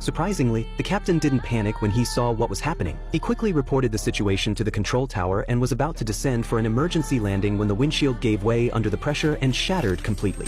Surprisingly, the captain didn't panic when he saw what was happening. He quickly reported the situation to the control tower and was about to descend for an emergency landing when the windshield gave way under the pressure and shattered completely.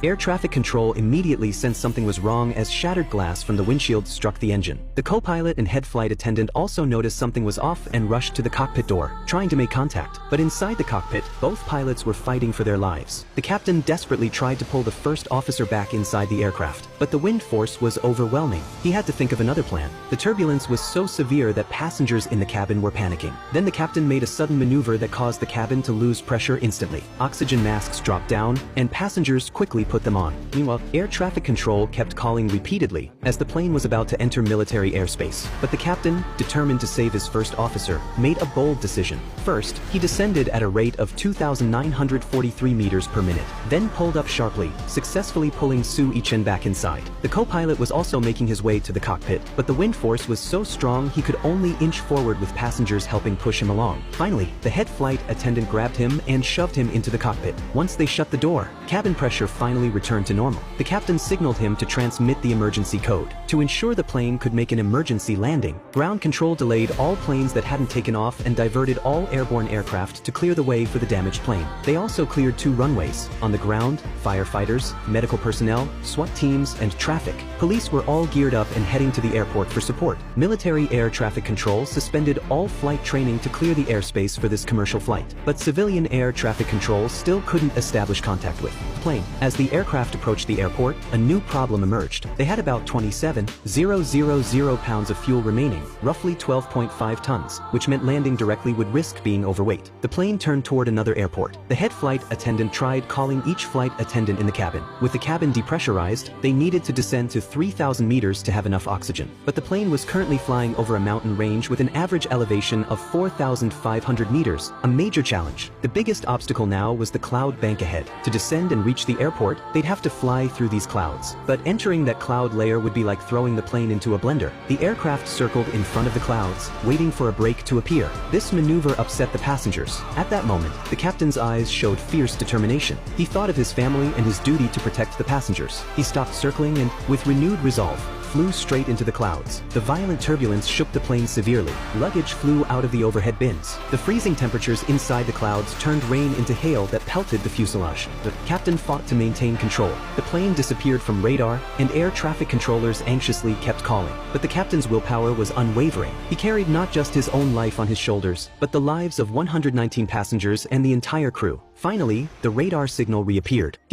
Air traffic control immediately sensed something was wrong as shattered glass from the windshield struck the engine. The co-pilot and head flight attendant also noticed something was off and rushed to the cockpit door, trying to make contact. But inside the cockpit, both pilots were fighting for their lives. The captain desperately tried to pull the first officer back inside the aircraft, but the wind force was overwhelming. He had to think of another plan. The turbulence was so severe that passengers in the cabin were panicking. Then the captain made a sudden maneuver that caused the cabin to lose pressure instantly. Oxygen masks dropped down, and passengers quickly put them on. Meanwhile, air traffic control kept calling repeatedly as the plane was about to enter military airspace. But the captain, determined to save his first officer, made a bold decision. First, he descended at a rate of 2,943 meters per minute, then pulled up sharply, successfully pulling Su Yichen back inside. The co-pilot was also making his way to the cockpit, but the wind force was so strong he could only inch forward with passengers helping push him along. Finally, the head flight attendant grabbed him and shoved him into the cockpit. Once they shut the door, cabin pressure finally returned to normal. The captain signaled him to transmit the emergency code. To ensure the plane could make an emergency landing, ground control delayed all planes that hadn't taken off and diverted all airborne aircraft to clear the way for the damaged plane. They also cleared 2 runways. On the ground, firefighters, medical personnel, SWAT teams, and traffic. Police were all geared up and heading to the airport for support. Military air traffic control suspended all flight training to clear the airspace for this commercial flight. But civilian air traffic control still couldn't establish contact with the plane. As the aircraft approached the airport, a new problem emerged. They had about 27,000 pounds of fuel remaining, roughly 12.5 tons, which meant landing directly would risk being overweight. The plane turned toward another airport. The head flight attendant tried calling each flight attendant in the cabin. With the cabin depressurized, they needed to descend to 3,000 meters to have enough oxygen. But the plane was currently flying over a mountain range with an average elevation of 4,500 meters, a major challenge. The biggest obstacle now was the cloud bank ahead. To descend and reach the airport, they'd have to fly through these clouds. But entering that cloud layer would be like throwing the plane into a blender. The aircraft circled in front of the clouds, waiting for a break to appear. This maneuver upset the passengers. At that moment, the captain's eyes showed fierce determination. He thought of his family and his duty to protect the passengers. He stopped circling and, with renewed resolve, flew straight into the clouds. The violent turbulence shook the plane severely. Luggage flew out of the overhead bins. The freezing temperatures inside the clouds turned rain into hail that pelted the fuselage. The captain fought to maintain control. The plane disappeared from radar, and air traffic controllers anxiously kept calling. But the captain's willpower was unwavering. He carried not just his own life on his shoulders, but the lives of 119 passengers and the entire crew. Finally, the radar signal reappeared.